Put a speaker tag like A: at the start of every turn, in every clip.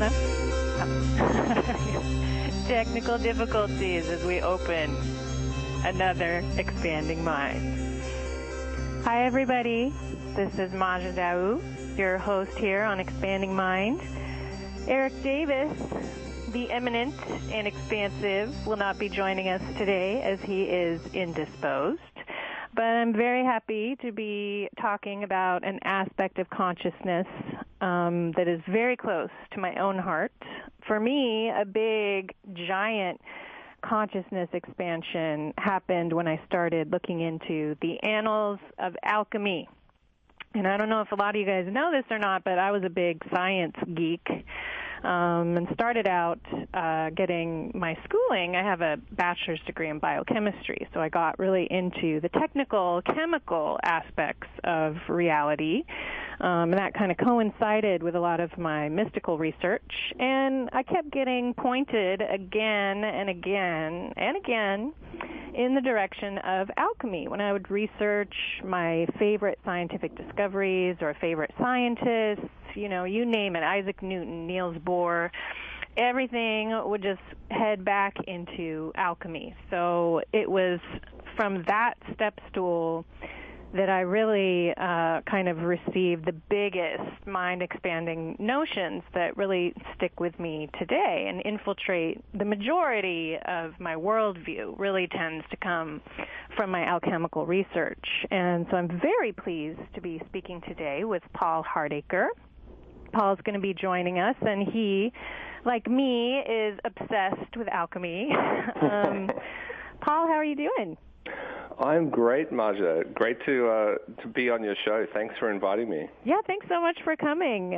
A: Hold on. Technical difficulties as we open another Expanding Mind. Hi, everybody. This is Maja Daou, your host here on Expanding Mind. Erik Davis, the eminent and expansive, will not be joining us today as he is indisposed. But I'm very happy to be talking about an aspect of consciousness that is very close to my own heart. For me, a big, giant consciousness expansion happened when I started looking into the annals of alchemy. And I don't know if a lot of you guys know this or not, but I was a big science geek and started out getting my schooling. I have a bachelor's degree in biochemistry, so I got really into the technical, chemical aspects of reality. And that kind of coincided with a lot of my mystical research. And I kept getting pointed again and again and again in the direction of alchemy. When I would research my favorite scientific discoveries or favorite scientists, you know, you name it, Isaac Newton, Niels Bohr, everything would just head back into alchemy. So it was from that step stool that I really kind of received the biggest mind-expanding notions that really stick with me today and infiltrate the majority of my worldview. Really tends to come from my alchemical research. And so I'm very pleased to be speaking today with Paul Hardacre. Paul's going to be joining us, and he, like me, is obsessed with alchemy. Paul, how are you doing?
B: I'm great, Maja. Great to be on your show. Thanks for inviting me.
A: Yeah, thanks so much for coming.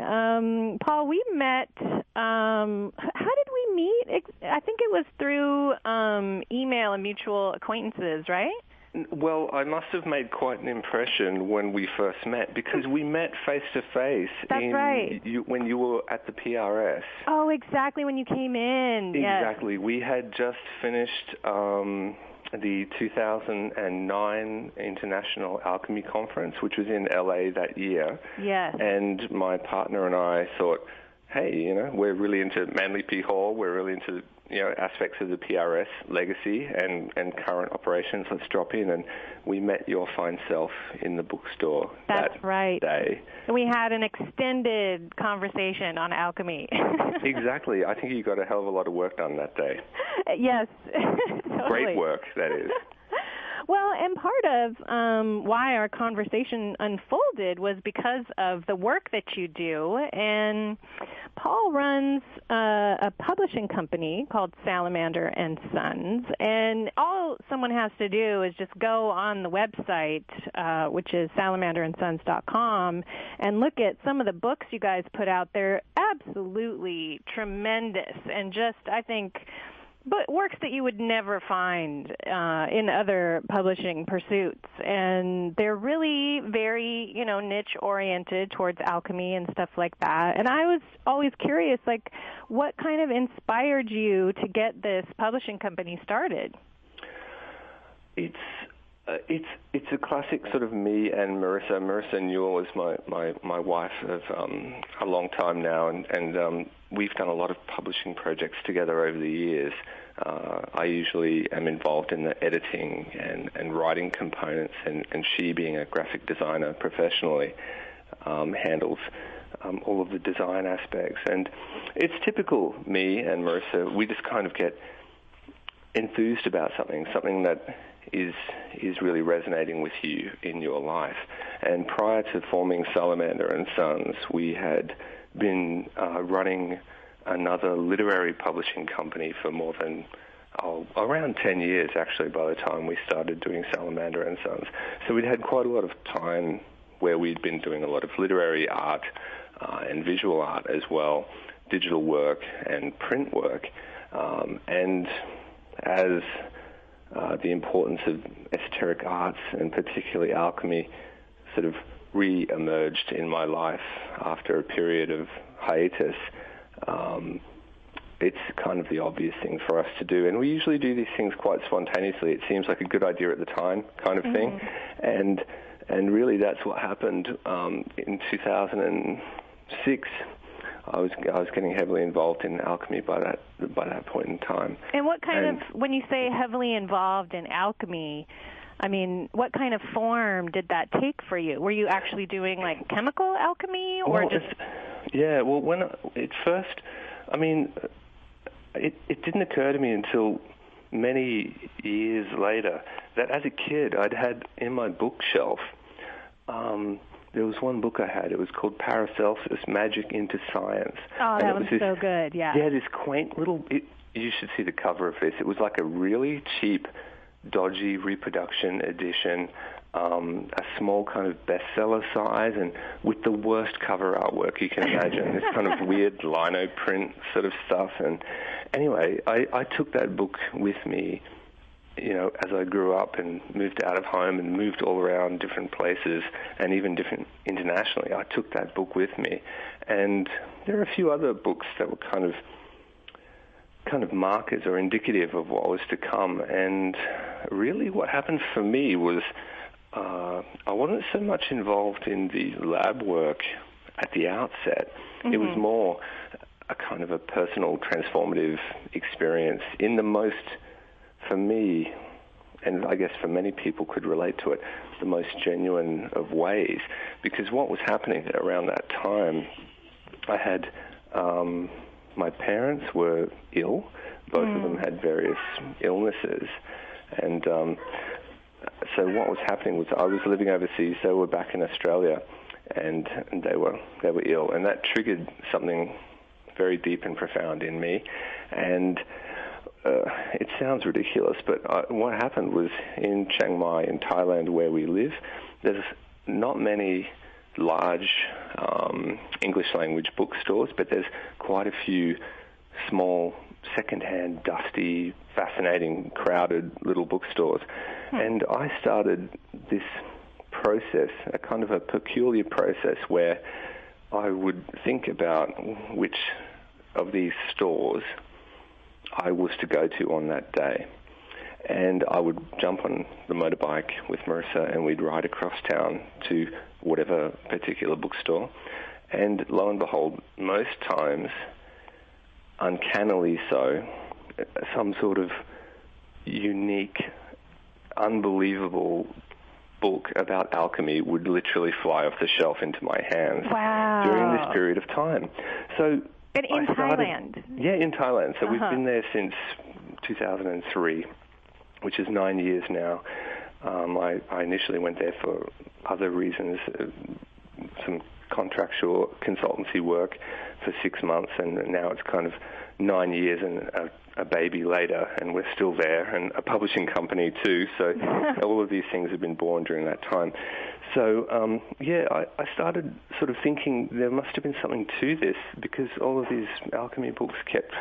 A: Paul, we met, how did we meet? I think it was through email and mutual acquaintances, right?
B: Well, I must have made quite an impression when we first met, because we met face-to-face.
A: That's right.
B: When you were at the PRS.
A: Oh, exactly, when you came in.
B: Exactly.
A: Yes.
B: We had just finished the 2009 International Alchemy Conference, which was in LA that year.
A: Yes.
B: And my partner and I thought, hey, you know, we're really into Manly P. Hall. We're really into, you know, aspects of the PRS legacy and current operations. Let's drop in. And we met your fine self in the bookstore
A: That's
B: that
A: right.
B: day.
A: And we had an extended conversation on alchemy.
B: Exactly. I think you got a hell of a lot of work done that day.
A: Yes. Totally.
B: Great work, that is.
A: Well, and part of why our conversation unfolded was because of the work that you do. And Paul runs a publishing company called Salamander Sons. And all someone has to do is just go on the website, which is salamanderandsons.com, and look at some of the books you guys put out. They're absolutely tremendous and just, I think, but works that you would never find in other publishing pursuits. And they're really very, you know, niche-oriented towards alchemy and stuff like that. And I was always curious, like, what kind of inspired you to get this publishing company started?
B: It's a classic sort of me and Marissa. Marissa Newell is my wife of a long time now, and we've done a lot of publishing projects together over the years. I usually am involved in the editing and writing components, and she, being a graphic designer professionally, handles all of the design aspects. And it's typical me and Marissa. We just kind of get enthused about something that is really resonating with you in your life. And prior to forming Salamander and Sons, we had been running another literary publishing company for more than around 10 years, actually, by the time we started doing Salamander and Sons. So we'd had quite a lot of time where we'd been doing a lot of literary art and visual art as well, digital work and print work. And as the importance of esoteric arts, and particularly alchemy, sort of re-emerged in my life after a period of hiatus, it's kind of the obvious thing for us to do. And we usually do these things quite spontaneously. It seems like a good idea at the time, kind of thing. And really that's what happened in 2006. I was getting heavily involved in alchemy by that point in time.
A: And what kind of, when you say heavily involved in alchemy, I mean, what kind of form did that take for you? Were you actually doing like chemical alchemy, or just?
B: Yeah. Well, when it first, I mean, it didn't occur to me until many years later that as a kid I'd had in my bookshelf. There was one book I had. It was called Paracelsus: Magic into Science.
A: Oh, that was so good. Yeah.
B: Yeah, this quaint little. You should see the cover of this. It was like a really cheap, dodgy reproduction edition, a small kind of bestseller size, and with the worst cover artwork you can imagine. This kind of weird lino print sort of stuff. And anyway, I took that book with me, as I grew up and moved out of home and moved all around different places and even different internationally. I took that book with me. And there are a few other books that were kind of markers or indicative of what was to come. And really what happened for me was I wasn't so much involved in the lab work at the outset. Mm-hmm. It was more a kind of a personal transformative experience in the most, for me, and I guess for many people could relate to it, the most genuine of ways. Because what was happening around that time, I had my parents were ill. Both of them had various illnesses. And so what was happening was I was living overseas. They were back in Australia, and they were ill. And that triggered something very deep and profound in me. And it sounds ridiculous, but what happened was in Chiang Mai, in Thailand, where we live, there's not many large English language bookstores, but there's quite a few small, secondhand, dusty, fascinating, crowded little bookstores. And I started this process, a kind of a peculiar process where I would think about which of these stores I was to go to on that day. And I would jump on the motorbike with Marissa and we'd ride across town to whatever particular bookstore. And lo and behold, most times, uncannily so, some sort of unique, unbelievable book about alchemy would literally fly off the shelf into my hands.
A: Wow.
B: During this period of time. So
A: in Thailand?
B: Yeah, in Thailand. So we've been there since 2003, which is 9 years now. I initially went there for other reasons, some contractual consultancy work for 6 months, and now it's kind of 9 years and a baby later, and we're still there, and a publishing company too. So all of these things have been born during that time. So, I started sort of thinking there must have been something to this, because all of these alchemy books kept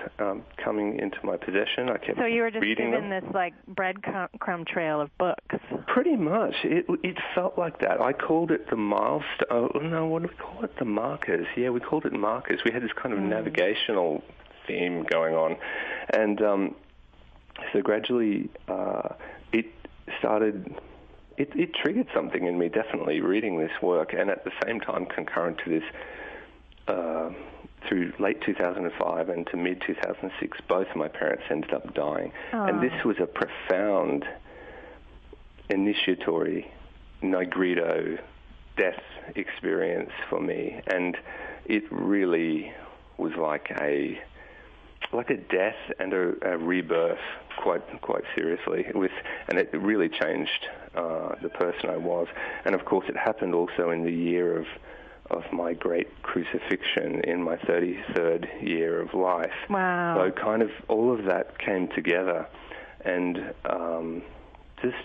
B: coming into my possession. I kept reading them. So you were just given this, like, breadcrumb trail of books. Pretty much. It felt like that. I called it the milestone. Oh, no, what do we call it? The markers. Yeah, we called it markers. We had this kind of navigational theme going on. And so gradually it started... It triggered something in me, definitely, reading this work, and at the same time, concurrent to this, through late 2005 and to mid-2006, both of my parents ended up dying. Aww. And this was a profound initiatory Negrito death experience for me, and it really was like a death and a rebirth, quite seriously. And it really changed the person I was. And of course, it happened also in the year of my great crucifixion in my 33rd year of life.
A: Wow!
B: So kind of all of that came together, and it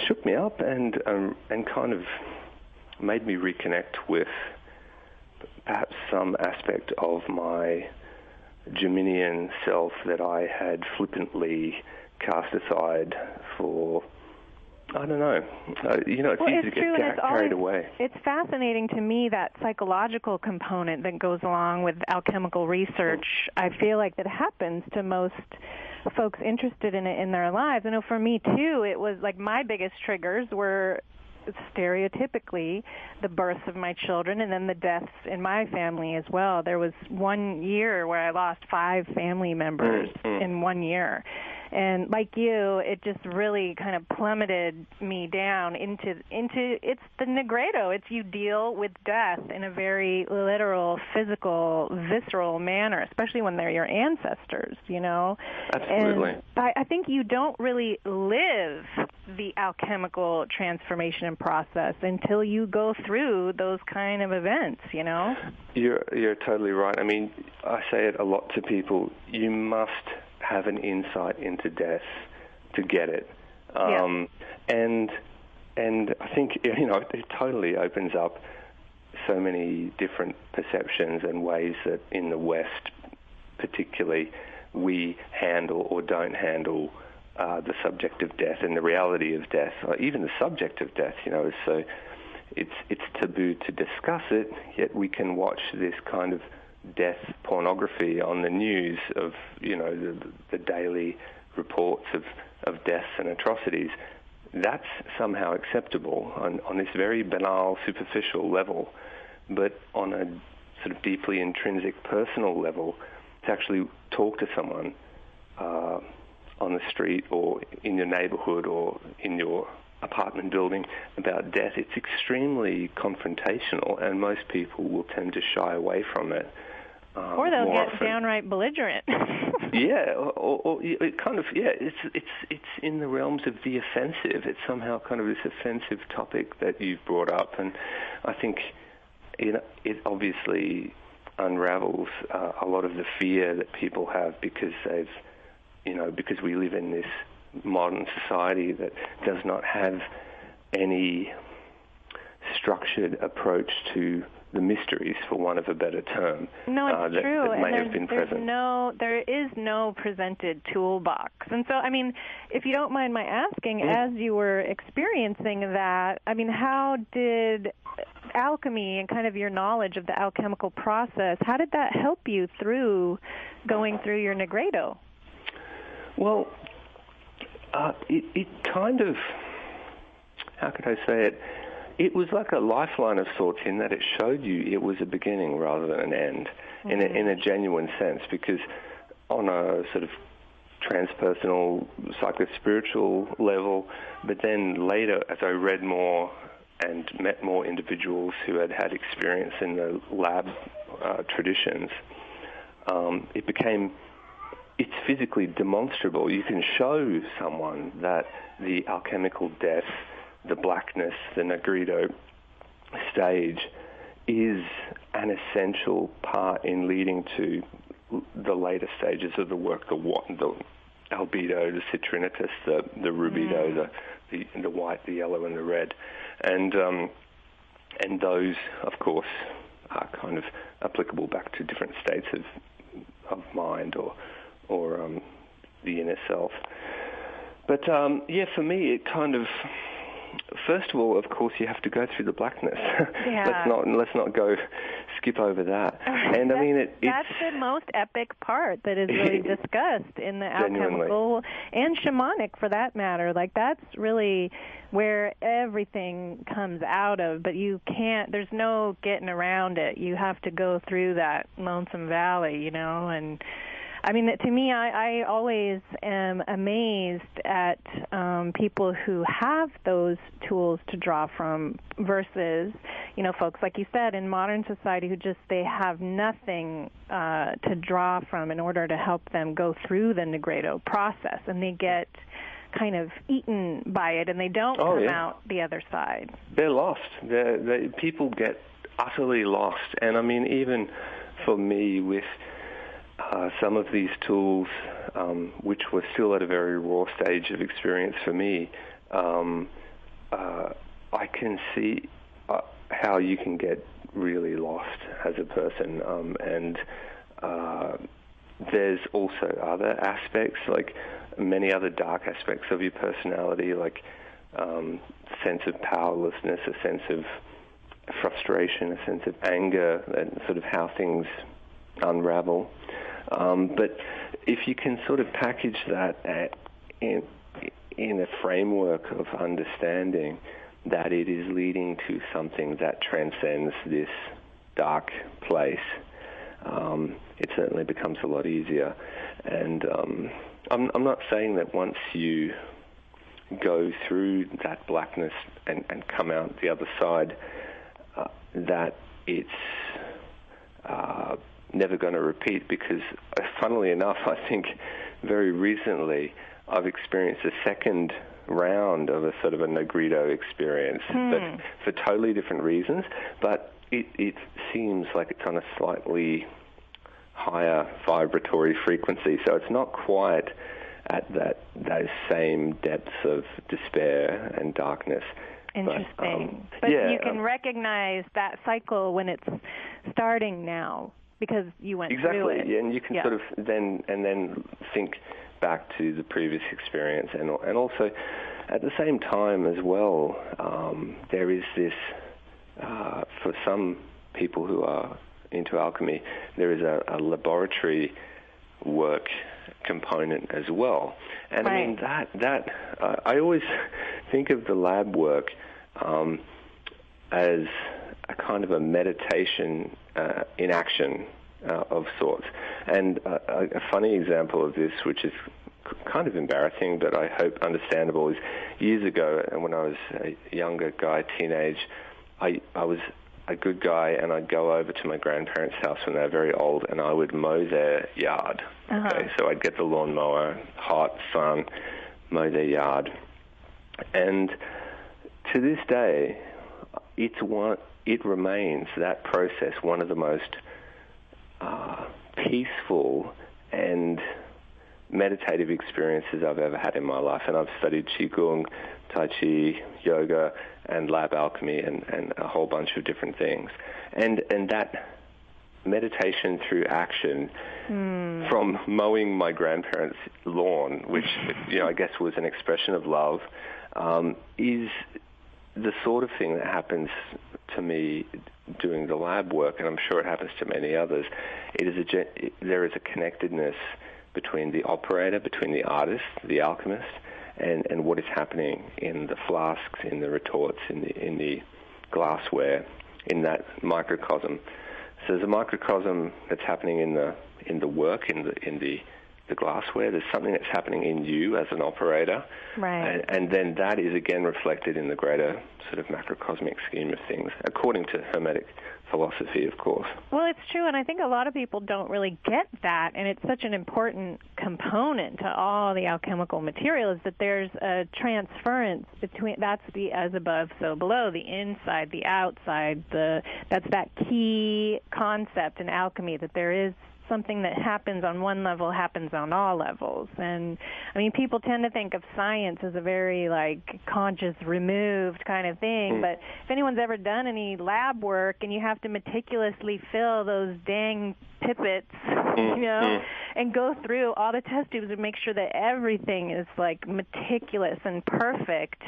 B: shook me up and kind of made me reconnect with perhaps some aspect of my Geminian self that I had flippantly cast aside for, I don't know. It's easy to get carried away. It's
A: fascinating to me, that psychological component that goes along with alchemical research. I feel like that happens to most folks interested in it in their lives. I know for me, too, it was like my biggest triggers were stereotypically the births of my children and then the deaths in my family as well. There was 1 year where I lost 5 family members in 1 year. And like you, it just really kind of plummeted me down into it's the Negredo. It's you deal with death in a very literal, physical, visceral manner, especially when they're your ancestors, you know?
B: Absolutely.
A: And I think you don't really live the alchemical transformation process until you go through those kind of events, you know?
B: You're totally right. I mean, I say it a lot to people. You must have an insight into death to get it. And I think, you know, it totally opens up so many different perceptions and ways that in the West particularly we handle or don't handle the subject of death and the reality of death, or even the subject of death, you know. So it's taboo to discuss it, yet we can watch this kind of death pornography on the news of, you know, the daily reports of deaths and atrocities. That's somehow acceptable on this very banal, superficial level. But on a sort of deeply intrinsic personal level, to actually talk to someone on the street or in your neighborhood or in your apartment building about death, it's extremely confrontational, and most people will tend to shy away from it.
A: Or they'll get downright belligerent.
B: Yeah, or it kind of, yeah, it's in the realms of the offensive. It's somehow kind of this offensive topic that you've brought up, and I think it obviously unravels a lot of the fear that people have because because we live in this modern society that does not have any structured approach to the mysteries, for want of a better term.
A: No, it's true.
B: That may have been present.
A: There is no presented toolbox. And so, I mean, if you don't mind my asking, as you were experiencing that, I mean, how did alchemy and kind of your knowledge of the alchemical process, how did that help you through going through your Negredo?
B: Well, it kind of, how could I say it? It was like a lifeline of sorts in that it showed you it was a beginning rather than an end, in a genuine sense, because on a sort of transpersonal, psycho-spiritual level, but then later as I read more and met more individuals who had had experience in the lab traditions, it's physically demonstrable. You can show someone that the alchemical death, the blackness, the Negredo stage is an essential part in leading to the later stages of the work, the albedo, the citrinitas, the rubedo, the white, the yellow, and the red. And those, of course, are kind of applicable back to different states of mind or the inner self. But, for me, it kind of... First of all, of course, you have to go through the blackness.
A: Yeah.
B: let's not skip over that. And I mean,
A: that's the most epic part that is really discussed in the alchemical and shamanic, for that matter. Like, that's really where everything comes out of. But you can't. There's no getting around it. You have to go through that lonesome valley, you know. And I mean, to me, I always am amazed at people who have those tools to draw from versus, you know, folks, like you said, in modern society who they have nothing to draw from in order to help them go through the Negredo process, and they get kind of eaten by it, and they don't come out the other side.
B: They're lost. People get utterly lost. And I mean, even for me with... some of these tools, which were still at a very raw stage of experience for me, I can see how you can get really lost as a person. And there's also other aspects, like many other dark aspects of your personality, like sense of powerlessness, a sense of frustration, a sense of anger, and sort of how things unravel. But if you can sort of package that in a framework of understanding, that it is leading to something that transcends this dark place, it certainly becomes a lot easier. And I'm not saying that once you go through that blackness and come out the other side, that it's never going to repeat, because funnily enough, I think very recently I've experienced a second round of a sort of a Negrito experience, but for totally different reasons, but it seems like it's on a slightly higher vibratory frequency, so it's not quite at those same depths of despair and darkness.
A: Interesting. But you can recognize that cycle when it's starting now, because you went through it.
B: Exactly, and you can sort of then think back to the previous experience, and also at the same time as well, there is this, for some people who are into alchemy, there is a laboratory work component as well. And I mean, that I always think of the lab work as a kind of a meditation in action of sorts. And a funny example of this, which is kind of embarrassing, but I hope understandable, is years ago, when I was a younger guy, teenage, I was a good guy, and I'd go over to my grandparents' house when they were very old, and I would mow their yard. Okay, so I'd get the lawnmower, hot sun, mow their yard. And to this day, it remains, that process, one of the most peaceful and meditative experiences I've ever had in my life. And I've studied Qigong, Tai Chi, yoga, and lab alchemy, and a whole bunch of different things. And that meditation through action, from mowing my grandparents' lawn, which I guess was an expression of love, is the sort of thing that happens to me doing the lab work, and I'm sure it happens to many others. There is a connectedness between the operator, between the artist, the alchemist, and what is happening in the flasks, in the retorts, in the glassware, in that microcosm. So there's a microcosm that's happening in the work, in the glassware. There's something that's happening in you as an operator,
A: right?
B: And then that is again reflected in the greater sort of macrocosmic scheme of things, according to Hermetic philosophy, of course.
A: Well, it's true, and I think a lot of people don't really get that, and it's such an important component to all the alchemical material, is that there's a transference between, that's the as above, so below, the inside, the outside, that's that key concept in alchemy, that there is something that happens on one level happens on all levels. And I mean, people tend to think of science as a very conscious, removed kind of thing, but if anyone's ever done any lab work and you have to meticulously fill those dang pipettes, and go through all the test tubes and make sure that everything is meticulous and perfect.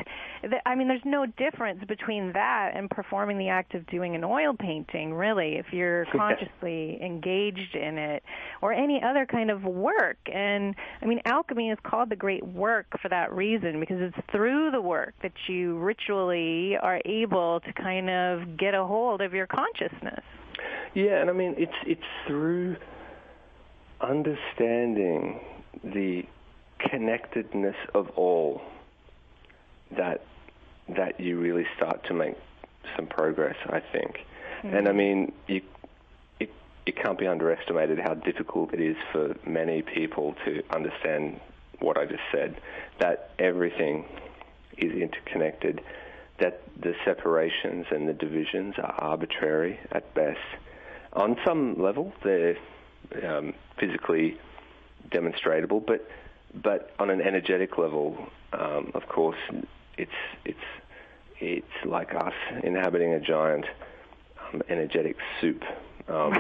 A: I mean, there's no difference between that and performing the act of doing an oil painting, really, if you're consciously engaged in it, or any other kind of work. And I mean, alchemy is called the great work for that reason, because it's through the work that you ritually are able to kind of get a hold of your consciousness.
B: Yeah, and I mean, it's through understanding the connectedness of all that you really start to make some progress, I think. And I mean, it can't be underestimated how difficult it is for many people to understand what I just said, that everything is interconnected, that the separations and the divisions are arbitrary at best. On some level, they're physically demonstrable, but on an energetic level, of course, it's like us inhabiting a giant energetic soup of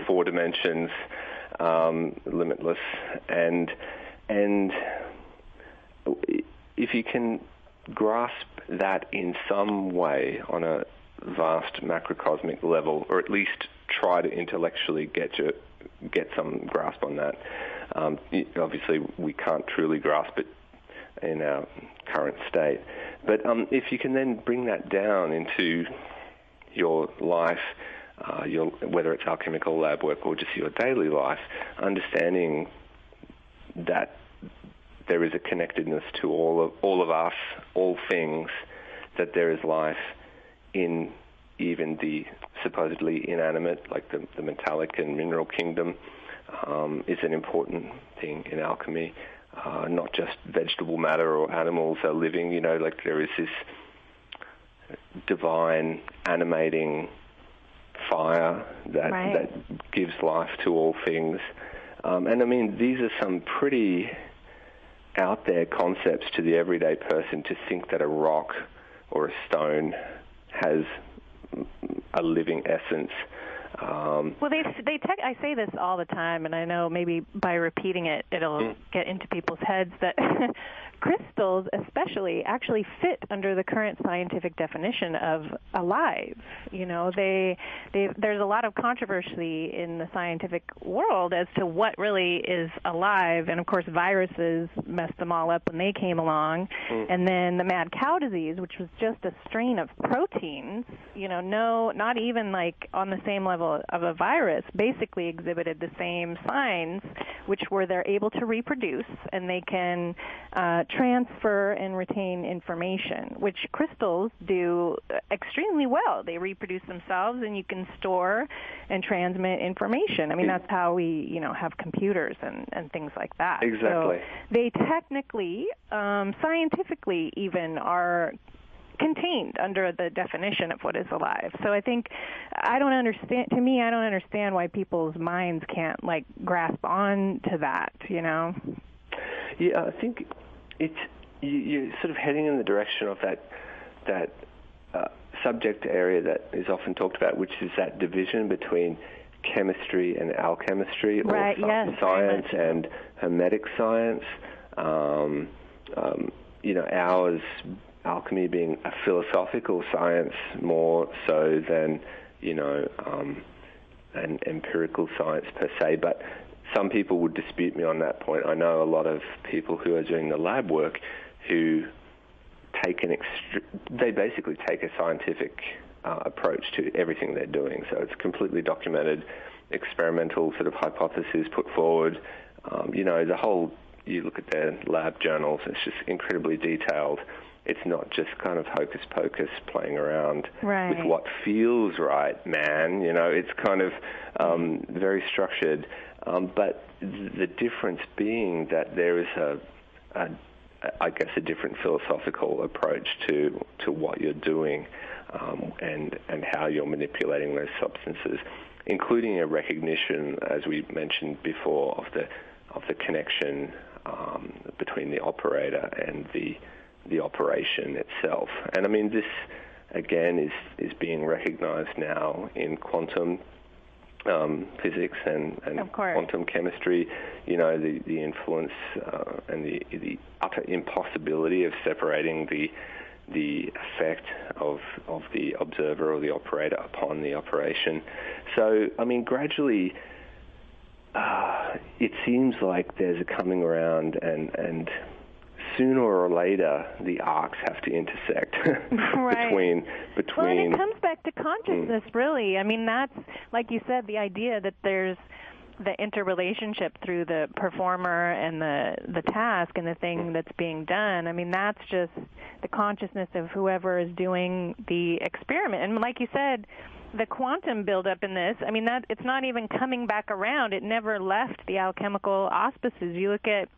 B: 4 dimensions, limitless, and if you can grasp that in some way on a vast macrocosmic level, or at least try to intellectually get some grasp on that. Obviously, we can't truly grasp it in our current state, But if you can then bring that down into your life, whether it's alchemical lab work or just your daily life, understanding that there is a connectedness to all of us, all things, that there is life in even the supposedly inanimate, like the metallic and mineral kingdom, is an important thing in alchemy. Not just vegetable matter or animals are living, like there is this divine animating fire that gives life to all things. And I mean, these are some pretty out there concepts to the everyday person, to think that a rock or a stone has a living essence.
A: Well, I say this all the time, and I know maybe by repeating it, it'll get into people's heads that crystals especially actually fit under the current scientific definition of alive. There's a lot of controversy in the scientific world as to what really is alive, and of course viruses messed them all up when they came along, and then the mad cow disease, which was just a strain of proteins, not even like on the same level of a virus, basically exhibited the same signs, which were they're able to reproduce and they can transfer and retain information, which crystals do extremely well. They reproduce themselves, and you can store and transmit information. I mean, that's how we, have computers and things like that.
B: Exactly.
A: So they technically, scientifically even, are contained under the definition of what is alive. So I think I don't understand why people's minds can't grasp on to that, Yeah,
B: I think you're sort of heading in the direction of that subject area that is often talked about, which is that division between chemistry and alchemistry, or science and hermetic science. Ours, alchemy, being a philosophical science more so than an empirical science per se. But some people would dispute me on that point. I know a lot of people who are doing the lab work who they basically take a scientific approach to everything they're doing. So it's completely documented, experimental sort of hypotheses put forward. You look at their lab journals, it's just incredibly detailed. It's not just kind of hocus pocus playing around with what feels right, man. It's kind of very structured. But the difference being that there is a different philosophical approach to what you're doing, and how you're manipulating those substances, including a recognition, as we mentioned before, of the connection between the operator and the operation itself. And I mean, this again is being recognized now in quantum physics and quantum chemistry. The influence and the utter impossibility of separating the effect of the observer or the operator upon the operation. So I mean, gradually it seems like there's a coming around, and sooner or later the arcs have to intersect between.
A: Well, and it comes back to consciousness, really. I mean, that's, like you said, the idea that there's the interrelationship through the performer and the task and the thing that's being done. I mean, that's just the consciousness of whoever is doing the experiment. And like you said, the quantum buildup in this, I mean, that it's not even coming back around. It never left the alchemical auspices. You look at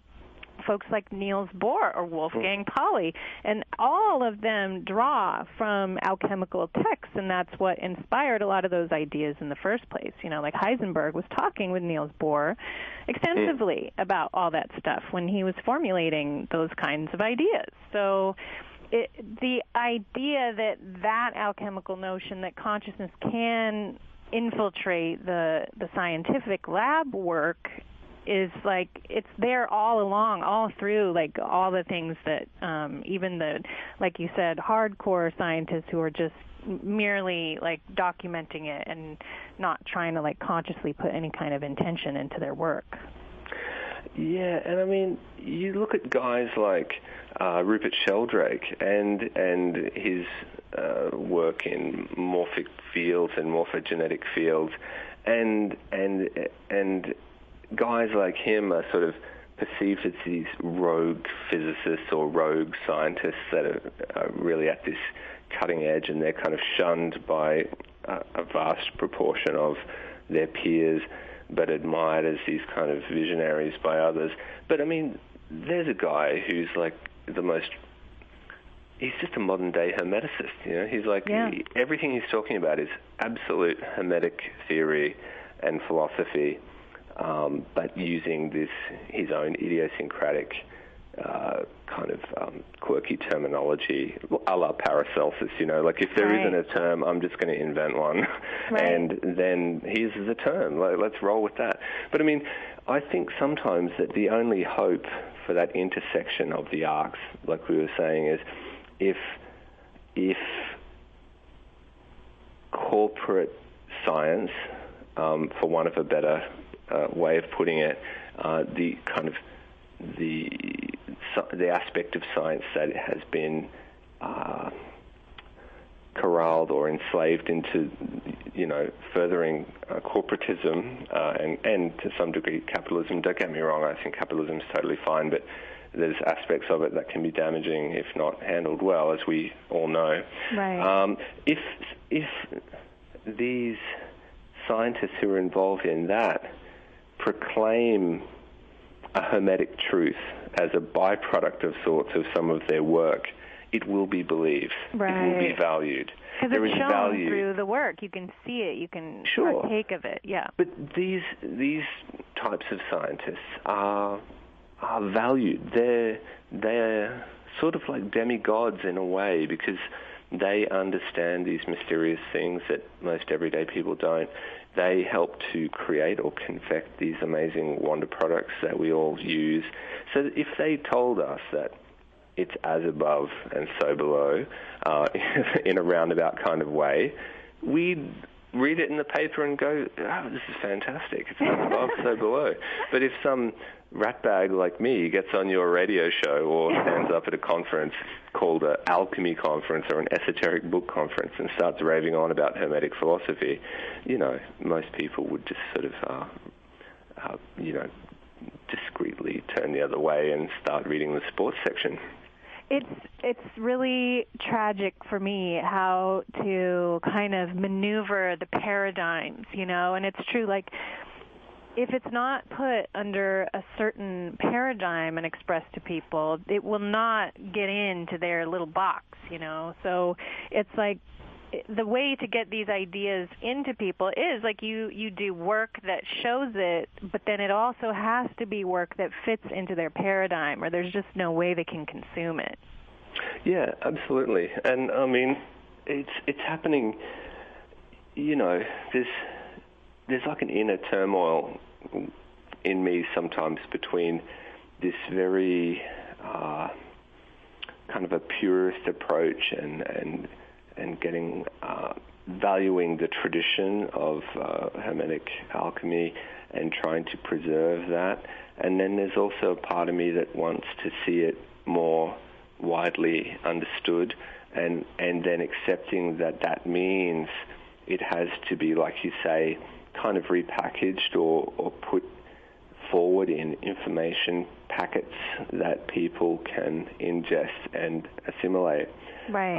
A: folks like Niels Bohr or Wolfgang Pauli, and all of them draw from alchemical texts, and that's what inspired a lot of those ideas in the first place. Like Heisenberg was talking with Niels Bohr extensively about all that stuff when he was formulating those kinds of ideas. So the idea that alchemical notion that consciousness can infiltrate the scientific lab work is it's there all along, all through, all the things that even the, like you said, hardcore scientists who are just merely documenting it and not trying to consciously put any kind of intention into their work.
B: Yeah, and I mean, you look at guys like Rupert Sheldrake and his work in morphic fields and morphogenetic fields, and guys like him are sort of perceived as these rogue physicists or rogue scientists that are really at this cutting edge, and they're kind of shunned by a vast proportion of their peers, but admired as these kind of visionaries by others. But I mean, there's a guy who's like he's just a modern-day hermeticist, you know? He's like, everything he's talking about is absolute hermetic theory and philosophy, but using his own idiosyncratic kind of quirky terminology, a la Paracelsus, you know, like if there isn't a term, I'm just going to invent one, and then here's the term, let's roll with that. But I mean, I think sometimes that the only hope for that intersection of the arcs, like we were saying, is if corporate science, for want of a better way of putting it, the kind of the aspect of science that has been corralled or enslaved into, you know, furthering corporatism and to some degree capitalism. Don't get me wrong, I think capitalism is totally fine, but there's aspects of it that can be damaging if not handled well, as we all know.
A: Right.
B: If these scientists who are involved in that proclaim a hermetic truth as a byproduct of sorts of some of their work, it will be believed. Right. It will be valued.
A: Because it's shown through the work. You can see it. You can partake of it. Yeah.
B: But these types of scientists are valued. They're sort of like demigods in a way, because they understand these mysterious things that most everyday people don't. They help to create or confect these amazing wonder products that we all use. So if they told us that it's as above and so below, in a roundabout kind of way, we'd read it in the paper and go, oh, this is fantastic. It's as above, so below. But if some ratbag like me gets on your radio show or stands up at a conference called an Alchemy conference or an esoteric book conference and starts raving on about hermetic philosophy, you know, most people would just sort of, you know, discreetly turn the other way and start reading the sports section.
A: It's really tragic for me how to kind of maneuver the paradigms, you know, and it's true, like, if it's not put under a certain paradigm and expressed to people, it will not get into their little box, you know. So it's like the way to get these ideas into people is like you do work that shows it, but then it also has to be work that fits into their paradigm, or there's just no way they can consume it.
B: Yeah, absolutely. And I mean, it's happening, you know, there's like an inner turmoil in me sometimes between this very kind of a purist approach and getting valuing the tradition of Hermetic alchemy and trying to preserve that. And then there's also a part of me that wants to see it more widely understood, and then accepting that means it has to be, like you say, kind of repackaged or put forward in information packets that people can ingest and assimilate.
A: Right.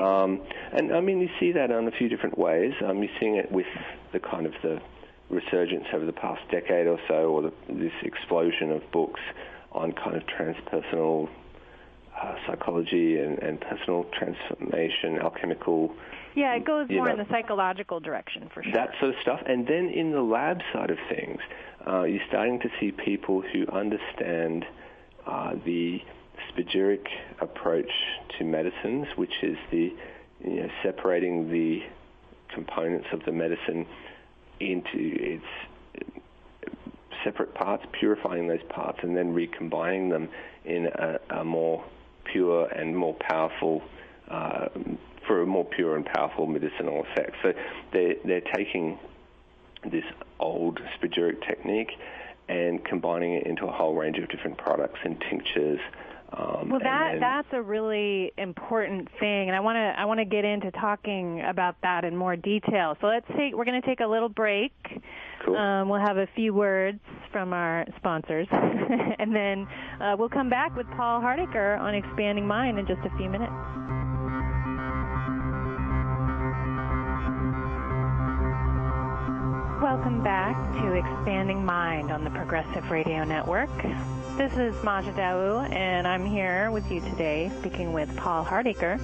B: And I mean, you see that in a few different ways. You're seeing it with the kind of the resurgence over the past decade or so, or this explosion of books on kind of transpersonal psychology and personal transformation, alchemical.
A: Yeah, it goes more in the psychological direction, for sure.
B: That sort of stuff. And then in the lab side of things, you're starting to see people who understand the spagyric approach to medicines, which is the separating the components of the medicine into its separate parts, purifying those parts, and then recombining them in a more pure and more powerful, for a more pure and powerful medicinal effect. So they're taking this old spagyric technique and combining it into a whole range of different products and tinctures.
A: Well, that's a really important thing, and I want to get into talking about that in more detail. So we're going to take a little break.
B: Cool.
A: We'll have a few words from our sponsors, and then we'll come back with Paul Hardacre on Expanding Mind in just a few minutes. Welcome back to Expanding Mind on the Progressive Radio Network. This is Maja Daou, and I'm here with you today speaking with Paul Hardacre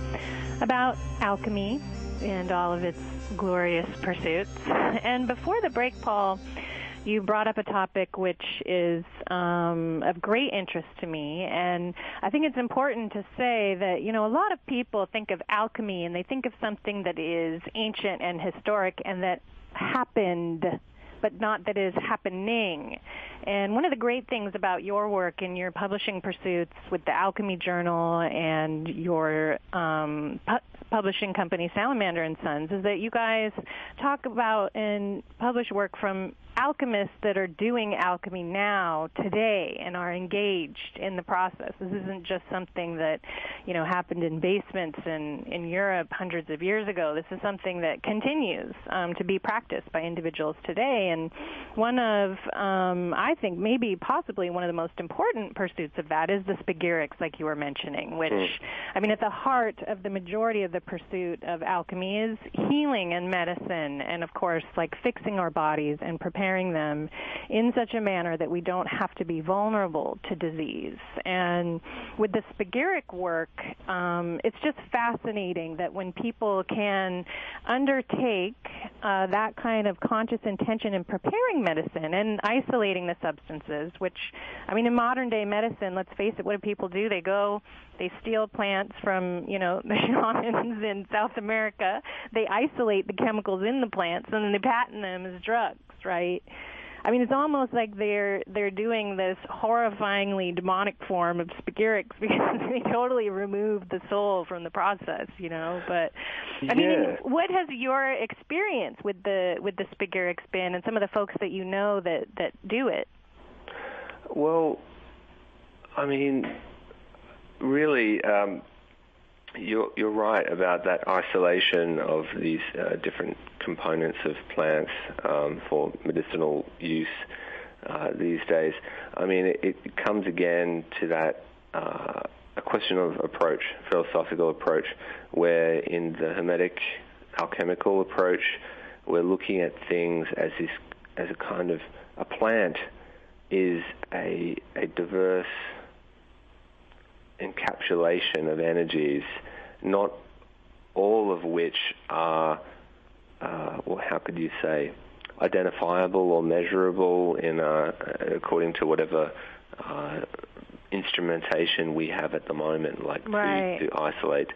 A: about alchemy and all of its glorious pursuits. And before the break, Paul, you brought up a topic which is of great interest to me, and I think it's important to say that, a lot of people think of alchemy and they think of something that is ancient and historic and that happened, but not that is happening. And one of the great things about your work and your publishing pursuits with the Alchemy Journal and your publishing company, Salamander Sons, is that you guys talk about and publish work from alchemists that are doing alchemy now, today, and are engaged in the process. This isn't just something that, happened in basements in Europe hundreds of years ago. This is something that continues to be practiced by individuals today. And one of, I think, maybe possibly one of the most important pursuits of that is the spagyrics, like you were mentioning, which, at the heart of the majority of the pursuit of alchemy is healing and medicine, and, of course, like fixing our bodies and preparing them in such a manner that we don't have to be vulnerable to disease. And with the spagyric work, it's just fascinating that when people can undertake that kind of conscious intention in preparing medicine and isolating the substances, which, in modern-day medicine, let's face it, what do people do? They steal plants from, the shamans in South America. They isolate the chemicals in the plants, and then they patent them as drugs, right? It's almost like they're doing this horrifyingly demonic form of spagyrics because they totally remove the soul from the process, But what has your experience with the spagyrics been, and some of the folks that you know that do it?
B: Well, really, you're right about that isolation of these different components of plants for medicinal use these days. It comes again to that a question of approach, philosophical approach, where in the Hermetic alchemical approach, we're looking at things as a kind of a plant is a diverse encapsulation of energies, not all of which are, how could you say, identifiable or measurable according to whatever instrumentation we have at the moment, like right. to isolate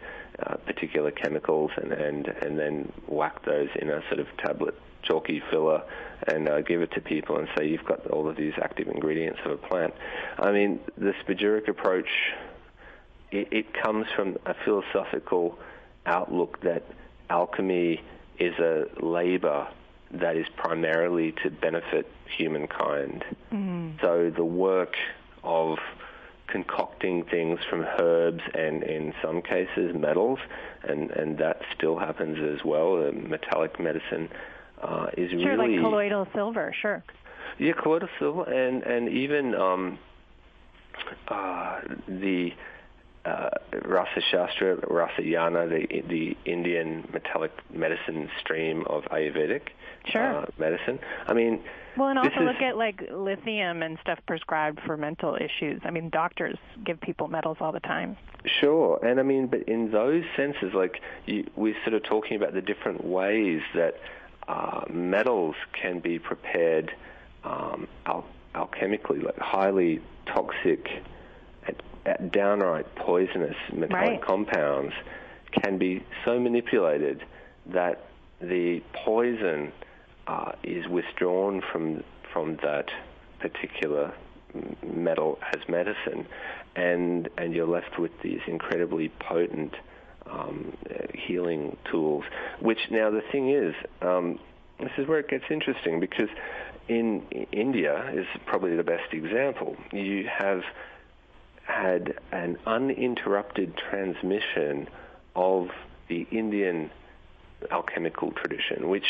B: particular chemicals and then whack those in a sort of tablet chalky filler and give it to people and say you've got all of these active ingredients of a plant. The spagyric approach, it comes from a philosophical outlook that alchemy is a labor that is primarily to benefit humankind. Mm-hmm. So the work of concocting things from herbs and in some cases metals, and that still happens as well, metallic medicine is
A: sure,
B: really...
A: like colloidal silver, sure.
B: Yeah, colloidal silver and even the Rasa Shastra, Rasa Yana, the Indian metallic medicine stream of Ayurvedic medicine.
A: Well, and also look at like lithium and stuff prescribed for mental issues. Doctors give people metals all the time.
B: Sure, and but in those senses, like we're sort of talking about the different ways that metals can be prepared alchemically, like highly toxic, downright poisonous metallic compounds can be so manipulated that the poison is withdrawn from that particular metal as medicine, and you're left with these incredibly potent healing tools. Which now the thing is, this is where it gets interesting, because in India is probably the best example. You have had an uninterrupted transmission of the Indian alchemical tradition, which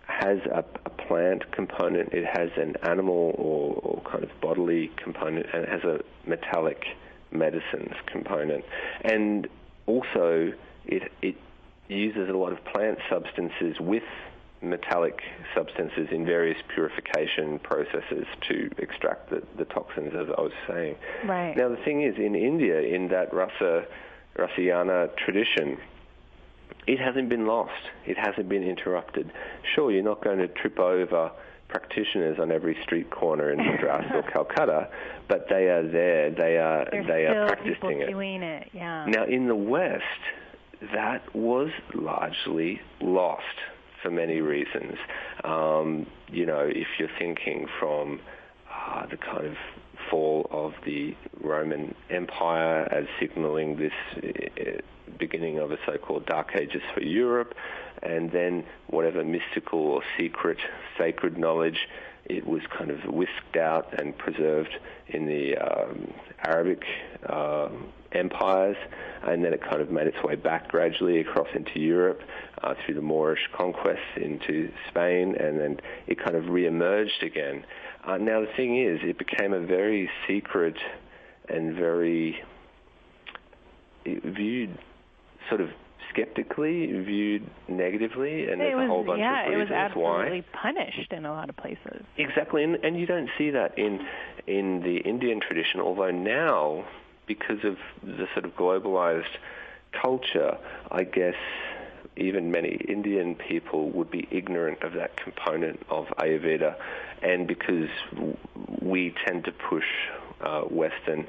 B: has a plant component, it has an animal or kind of bodily component, and it has a metallic medicines component. And also it uses a lot of plant substances with metallic substances in various purification processes to extract the toxins, as I was saying.
A: Right.
B: Now, the thing is, in India, in that Rasayana tradition, it hasn't been lost. It hasn't been interrupted. Sure, you're not going to trip over practitioners on every street corner in Madras or Calcutta, but they are there. They are practicing it.
A: Doing it. Yeah.
B: Now, in the West, that was largely lost for many reasons. If you're thinking from the kind of fall of the Roman Empire as signaling this beginning of a so-called Dark Ages for Europe, and then whatever mystical or secret, sacred knowledge, it was kind of whisked out and preserved in the Arabic empires, and then it kind of made its way back gradually across into Europe through the Moorish conquests into Spain, and then it kind of re-emerged again. Now the thing is, it became a very secret and very viewed sort of skeptically, viewed negatively, and there's a whole bunch of reasons why.
A: Yeah, it was absolutely punished in a lot of places.
B: Exactly, and you don't see that in the Indian tradition, although now, because of the sort of globalized culture, I guess even many Indian people would be ignorant of that component of Ayurveda, and because we tend to push Western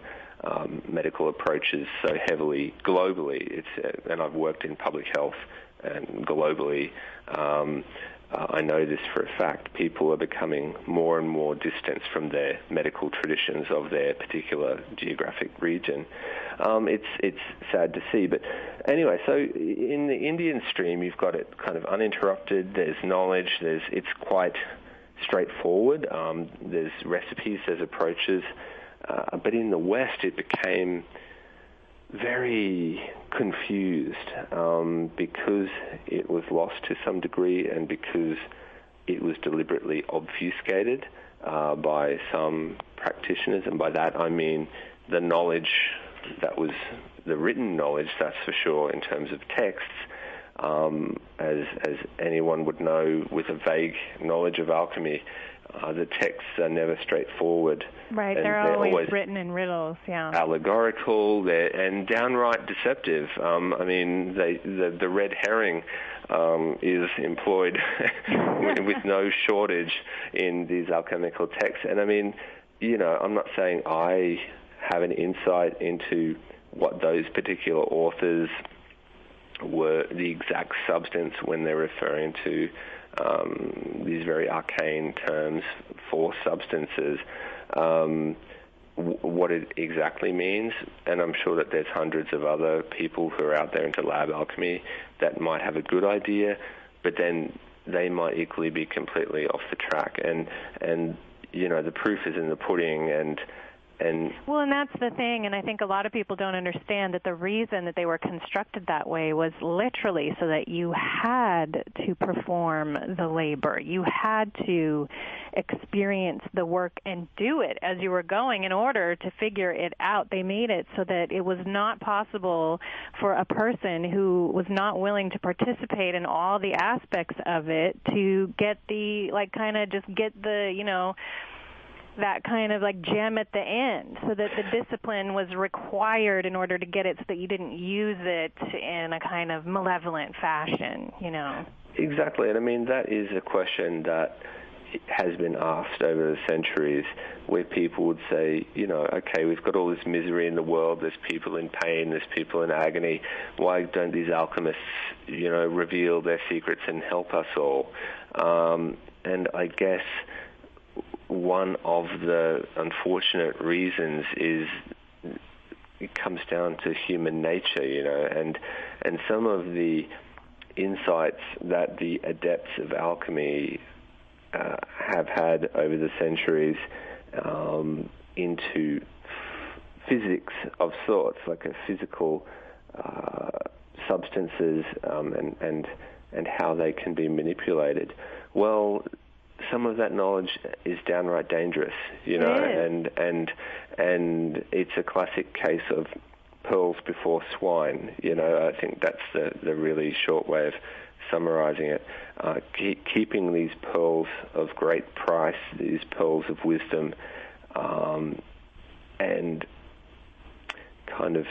B: medical approaches so heavily globally, and I've worked in public health and globally, I know this for a fact, people are becoming more and more distant from their medical traditions of their particular geographic region. It's sad to see, but anyway, so in the Indian stream, you've got it kind of uninterrupted, there's knowledge, it's quite straightforward, there's recipes, there's approaches, but in the West it became very confused because it was lost to some degree, and because it was deliberately obfuscated by some practitioners, and by that I mean the knowledge that was the written knowledge, that's for sure, in terms of texts, as anyone would know with a vague knowledge of alchemy. The texts are never straightforward.
A: Right, they're always written in riddles, yeah.
B: Allegorical, and downright deceptive. I mean, the red herring is employed with no shortage in these alchemical texts. And I mean, I'm not saying I have an insight into what those particular authors were, the exact substance when they're referring to these very arcane terms for substances, what it exactly means, and I'm sure that there's hundreds of other people who are out there into lab alchemy that might have a good idea, but then they might equally be completely off the track, and the proof is in the pudding, and
A: well, and that's the thing, and I think a lot of people don't understand that the reason that they were constructed that way was literally so that you had to perform the labor. You had to experience the work and do it as you were going in order to figure it out. They made it so that it was not possible for a person who was not willing to participate in all the aspects of it to get that kind of like gem at the end, so that the discipline was required in order to get it, so that you didn't use it in a kind of malevolent fashion,
B: Exactly, and I mean, that is a question that has been asked over the centuries, where people would say, okay, we've got all this misery in the world, there's people in pain, there's people in agony, why don't these alchemists, reveal their secrets and help us all? And I guess one of the unfortunate reasons is it comes down to human nature, and some of the insights that the adepts of alchemy have had over the centuries into physics of sorts, like a physical substances and how they can be manipulated. Well, some of that knowledge is downright dangerous, you know, and it's a classic case of pearls before swine. You know, I think that's the really short way of summarizing it. Keeping these pearls of great price, these pearls of wisdom, and kind of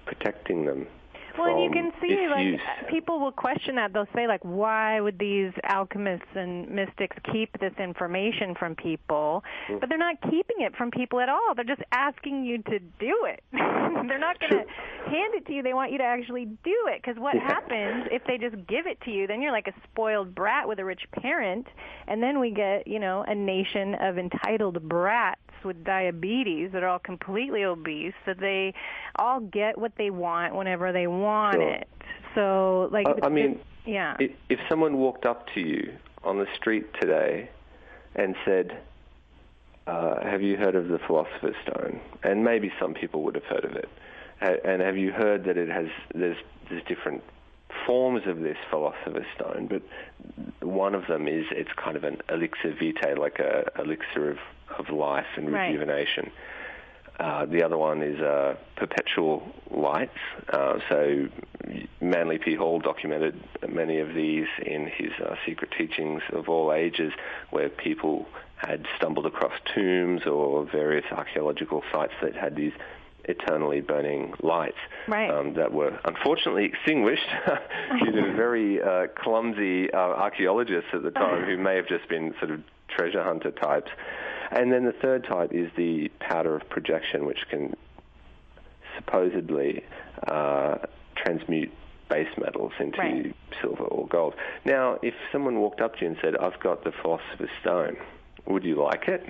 B: protecting them.
A: Well, and you can see, like, people will question that. They'll say, like, why would these alchemists and mystics keep this information from people? But they're not keeping it from people at all. They're just asking you to do it. They're not going to hand it to you. They want you to actually do it. Because what happens if they just give it to you? Then you're like a spoiled brat with a rich parent, and then we get, you know, a nation of entitled brats with diabetes that are all completely obese, so they all get what they want whenever they want it. So, like,
B: I mean, if someone walked up to you on the street today and said, have you heard of the Philosopher's Stone? And maybe some people would have heard of it. And have you heard that there's different forms of this Philosopher's Stone, but one of them is, it's kind of an elixir vitae, like a elixir of life and rejuvenation. The other one is perpetual lights. So Manly P. Hall documented many of these in his Secret Teachings of All Ages, where people had stumbled across tombs or various archaeological sites that had these eternally burning lights that were unfortunately extinguished due to very clumsy archaeologists at the time who may have just been sort of treasure hunter types. And then the third type is the powder of projection, which can supposedly transmute base metals into silver or gold. Now, if someone walked up to you and said, I've got the Philosopher's Stone, would you like it?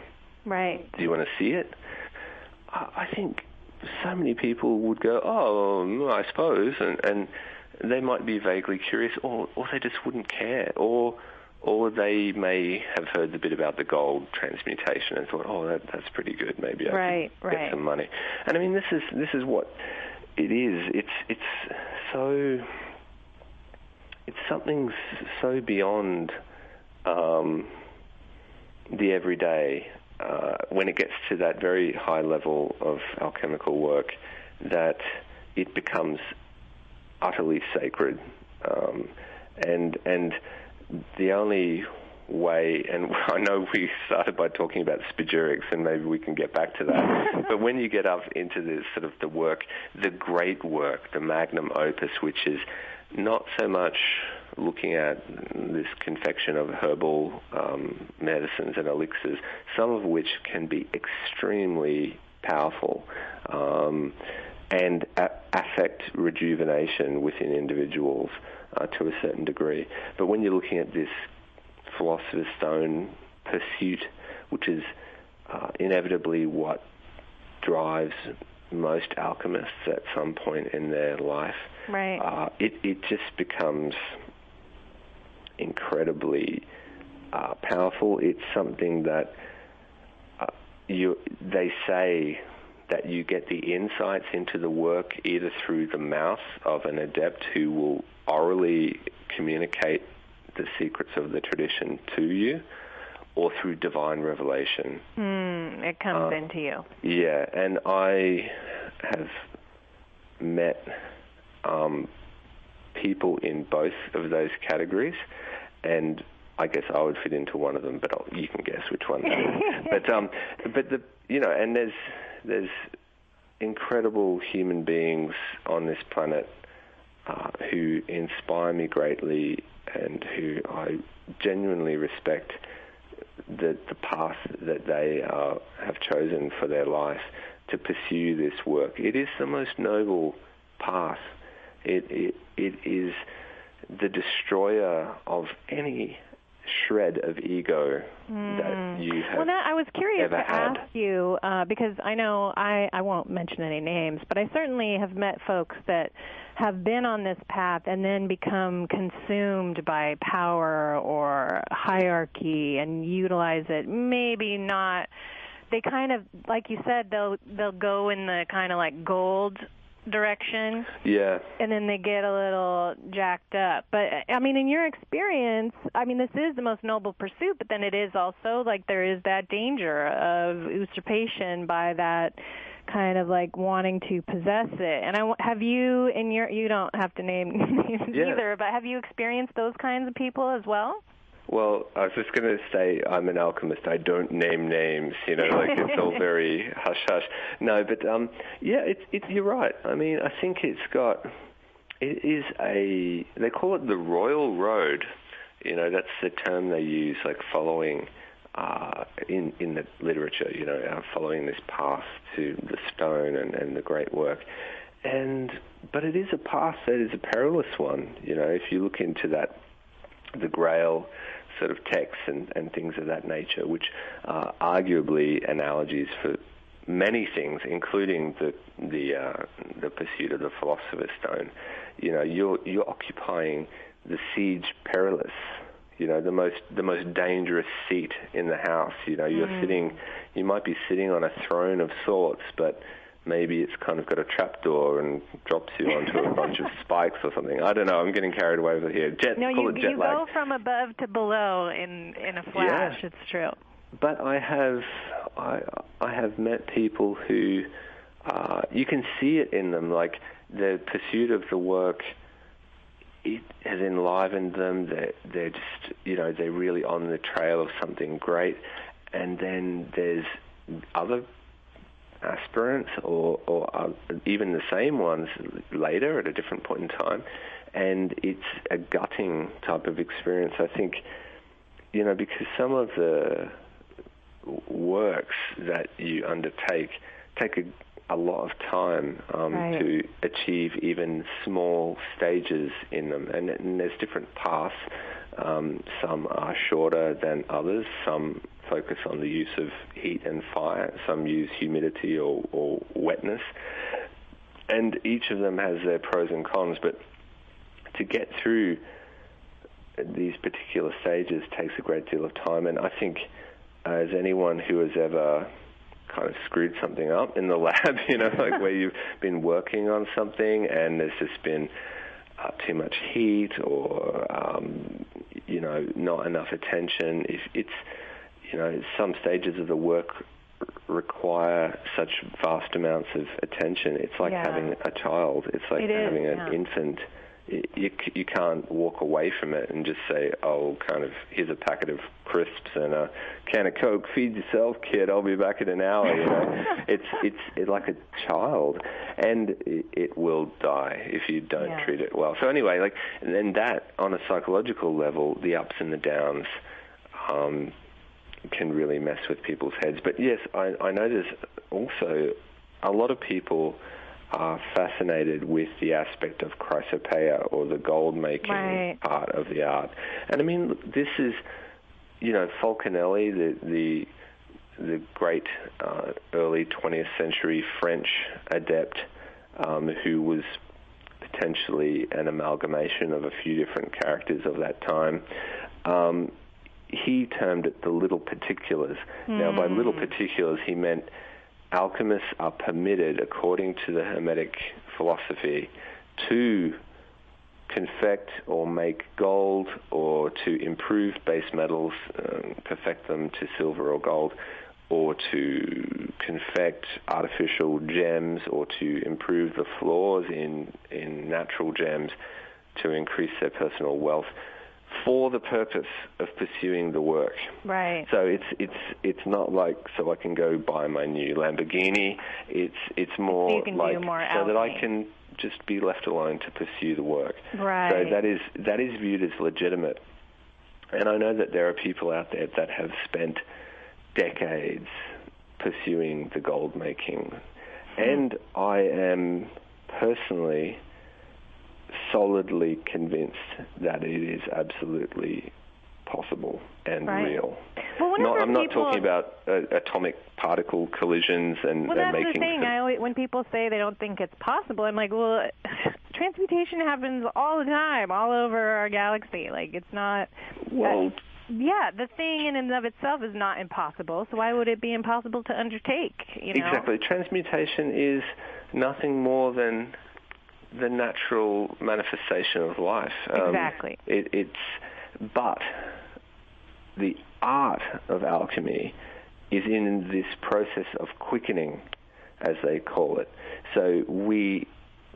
A: Right.
B: Do you want to see it? I think so many people would go, oh, I suppose, and they might be vaguely curious, or they just wouldn't care, or they may have heard the bit about the gold transmutation and thought, oh, that's pretty good, maybe I could get some money. And I mean, this is what it is. It's something so beyond the everyday. When it gets to that very high level of alchemical work, that it becomes utterly sacred, and the only way, and I know we started by talking about spagyrics, and maybe we can get back to that, but when you get up into this sort of the work, the great work, the magnum opus, which is not so much looking at this confection of herbal medicines and elixirs, some of which can be extremely powerful and affect rejuvenation within individuals to a certain degree. But when you're looking at this Philosopher's Stone pursuit, which is inevitably what drives most alchemists at some point in their life, it just becomes incredibly powerful. It's something that they say that you get the insights into the work either through the mouth of an adept who will orally communicate the secrets of the tradition to you, or through divine revelation.
A: It comes into you.
B: Yeah, and I have met people in both of those categories, and I guess I would fit into one of them, but you can guess which one that is. But the and there's incredible human beings on this planet who inspire me greatly, and who I genuinely respect the path that they have chosen for their life to pursue this work. It is the most noble path. It is the destroyer of any shred of ego that you have
A: Well, I was curious to
B: had.
A: ask you, because I know I won't mention any names, but I certainly have met folks that have been on this path and then become consumed by power or hierarchy and utilize it. Maybe not. They kind of, like you said, they'll go in the kind of like gold direction.
B: Yeah.
A: And then they get a little jacked up. But, I mean, in your experience, I mean, this is the most noble pursuit, but then it is also, like, there is that danger of usurpation by that kind of, like, wanting to possess it. And have you, you don't have to name names either, but have you experienced those kinds of people as well?
B: Well, I was just going to say I'm an alchemist. I don't name names, like it's all very hush-hush. No, but you're right. I mean, I think they call it the royal road. That's the term they use, like following in the literature, following this path to the stone and the great work. But it is a path that is a perilous one. If you look into that, the Grail sort of texts and things of that nature, which are arguably analogies for many things, including the pursuit of the Philosopher's Stone. You're occupying the siege perilous, the most dangerous seat in the house. You might be sitting on a throne of sorts, but maybe it's kind of got a trapdoor and drops you onto a bunch of spikes or something. I don't know. I'm getting carried away with it here.
A: You go from above to below in a flash. Yeah. It's true.
B: But I have met people who you can see it in them, like the pursuit of the work. It has enlivened them. They're just they're really on the trail of something great. And then there's other aspirants or even the same ones later at a different point in time, and it's a gutting type of experience, I think, because some of the works that you undertake take a lot of time to achieve even small stages in them, and there's different paths. Some are shorter than others. Some focus on the use of heat and fire. Some use humidity or wetness. And each of them has their pros and cons. But to get through these particular stages takes a great deal of time. And I think as anyone who has ever kind of screwed something up in the lab, like where you've been working on something and there's just been too much heat or, not enough attention. If it's, some stages of the work require such vast amounts of attention. It's like having a child. It's like having an infant. You can't walk away from it and just say, oh, kind of, here's a packet of crisps and a can of Coke. Feed yourself, kid. I'll be back in an hour. It's like a child, and it will die if you don't treat it well. So anyway, and then that on a psychological level, the ups and the downs can really mess with people's heads. But yes, I know there's also a lot of people are fascinated with the aspect of chrysopoeia, or the gold-making part of the art. And I mean, this is, Falconelli, the great early 20th century French adept, who was potentially an amalgamation of a few different characters of that time. He termed it the little particulars. Now, by little particulars, he meant alchemists are permitted, according to the Hermetic philosophy, to confect or make gold, or to improve base metals, perfect them to silver or gold, or to confect artificial gems, or to improve the flaws in natural gems to increase their personal wealth, for the purpose of pursuing the work.
A: Right.
B: So it's not like so I can go buy my new Lamborghini. It's more like so that I can just be left alone to pursue the work.
A: Right.
B: So that is viewed as legitimate. And I know that there are people out there that have spent decades pursuing the gold making. And I am personally solidly convinced that it is absolutely possible and
A: right.
B: real.
A: Well,
B: I'm not talking about atomic particle collisions and
A: well, that's
B: making...
A: the thing. When people say they don't think it's possible, I'm like, well, transmutation happens all the time, all over our galaxy. Like, it's not...
B: Well...
A: yeah, the thing in and of itself is not impossible, so why would it be impossible to undertake, you know?
B: Exactly. Transmutation is nothing more than the natural manifestation of life.
A: Exactly.
B: But the art of alchemy is in this process of quickening, as they call it. So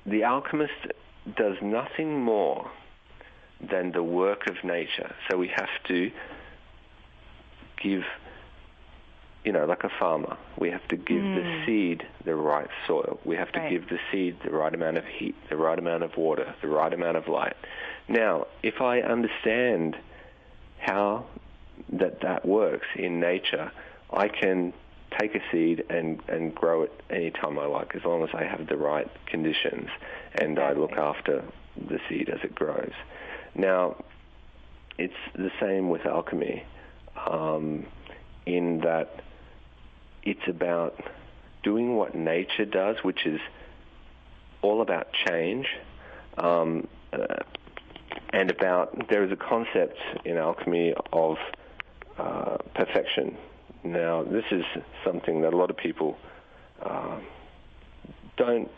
B: the alchemist does nothing more than the work of nature. So we have to give, like a farmer, we have to give the seed the right soil. We have to give the seed the right amount of heat, the right amount of water, the right amount of light. Now, if I understand how that works in nature, I can take a seed and grow it anytime I like, as long as I have the right conditions and I look after the seed as it grows. Now, it's the same with alchemy, in that it's about doing what nature does, which is all about change, and there is a concept in alchemy of perfection. Now, this is something that a lot of people don't...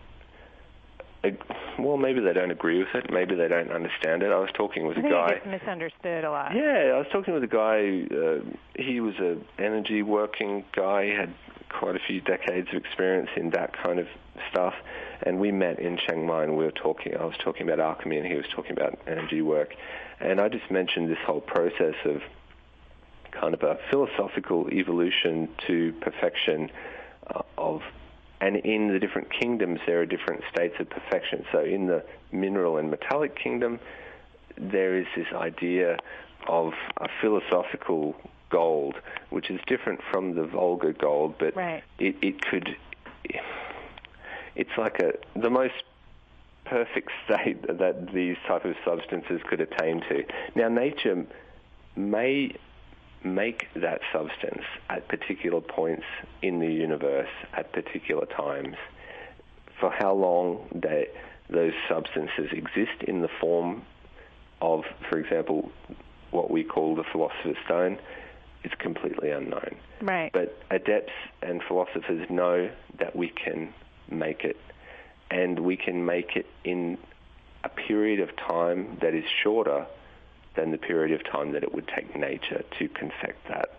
B: Well, maybe they don't agree with it. Maybe they don't understand it. I was talking with a guy...
A: it gets misunderstood a lot.
B: Yeah, I was talking with a guy. He was an energy working guy. He had quite a few decades of experience in that kind of stuff. And we met in Chiang Mai, and I was talking about alchemy, and he was talking about energy work. And I just mentioned this whole process of kind of a philosophical evolution to perfection and in the different kingdoms, there are different states of perfection. So in the mineral and metallic kingdom, there is this idea of a philosophical gold, which is different from the vulgar gold, but it's like the most perfect state that these type of substances could attain to. Now, nature may make that substance at particular points in the universe at particular times. For how long those substances exist in the form of, for example, what we call the Philosopher's Stone, is completely unknown.
A: Right.
B: But adepts and philosophers know that we can make it, and we can make it in a period of time that is shorter than the period of time that it would take nature to confect that.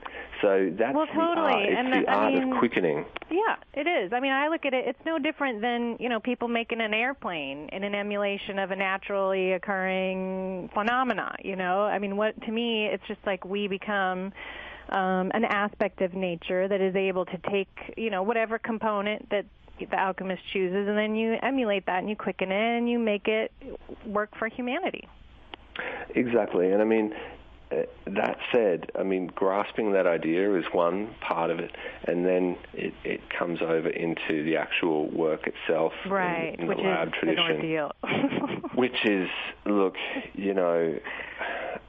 B: So that's the art. It's the art of quickening.
A: Yeah, it is. I mean, I look at it, it's no different than, people making an airplane in an emulation of a naturally occurring phenomena, I mean, to me, it's just like we become an aspect of nature that is able to take, whatever component that the alchemist chooses, and then you emulate that and you quicken it and you make it work for humanity.
B: Exactly. And I mean, that said, I mean, grasping that idea is one part of it, and then it comes over into the actual work itself,
A: right,
B: in the lab tradition. Which is, look, even...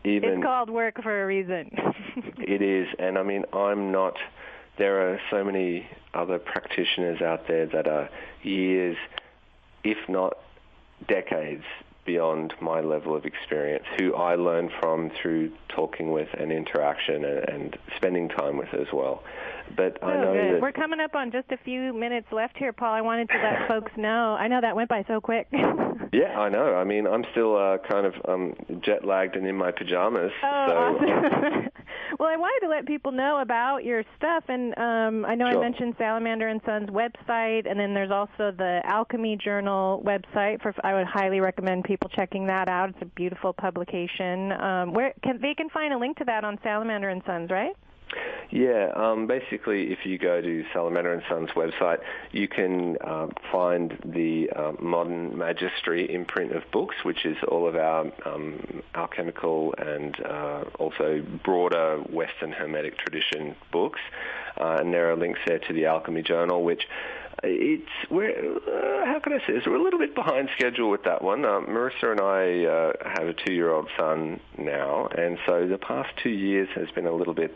A: It's called work for a reason.
B: It is, and I mean, there are so many other practitioners out there that are years, if not decades, beyond my level of experience, who I learn from through talking with and interaction and spending time with as well. But I know that...
A: We're coming up on just a few minutes left here, Paul. I wanted to let folks know. I know that went by so quick.
B: Yeah, I know. I mean, I'm still kind of jet-lagged and in my pajamas.
A: Oh,
B: so,
A: awesome. Well, I wanted to let people know about your stuff, and I know
B: Sure.
A: I mentioned Salamander and Sons website, and then there's also the Alchemy Journal website. I would highly recommend people checking that out. It's a beautiful publication. They can find a link to that on Salamander and Sons, right?
B: Yeah, basically, if you go to Salamander and Sons website, you can find the Modern Magistry imprint of books, which is all of our alchemical and also broader Western Hermetic tradition books. and there are links there to the Alchemy Journal, which how can I say this? We're a little bit behind schedule with that one. Marissa and I have a 2-year-old son now, and so the past 2 years has been a little bit...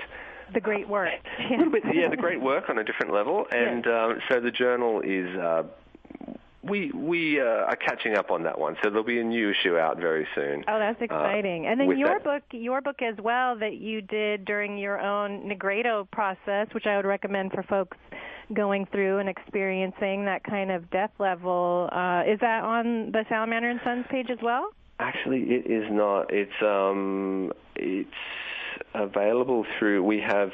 A: The great work.
B: A little bit, the great work on a different level, and so the journal is... We are catching up on that one, so there'll be a new issue out very soon.
A: Oh, that's exciting! And then your book as well that you did during your own Negredo process, which I would recommend for folks going through and experiencing that kind of death level. Is that on the Salamander Sons page as well?
B: Actually, it is not. It's available through, we have,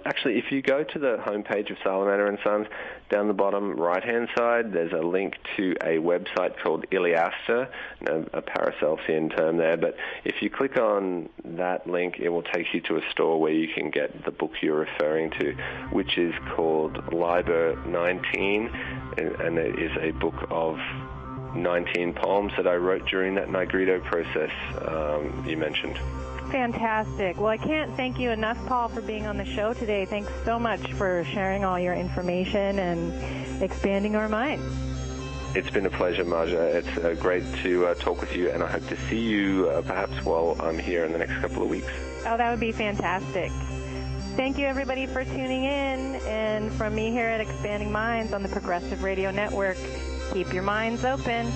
B: actually, if you go to the homepage of Salamander Sons, down the bottom right-hand side, there's a link to a website called Iliaster, a Paracelsian term there, but if you click on that link, it will take you to a store where you can get the book you're referring to, which is called Liber 19, and it is a book of 19 poems that I wrote during that Negredo process you mentioned.
A: Fantastic. Well, I can't thank you enough, Paul, for being on the show today. Thanks so much for sharing all your information and expanding our minds.
B: It's been a pleasure, Marja. It's great to talk with you, and I hope to see you perhaps while I'm here in the next couple of weeks.
A: Oh, that would be fantastic. Thank you, everybody, for tuning in. And from me here at Expanding Minds on the Progressive Radio Network, keep your minds open.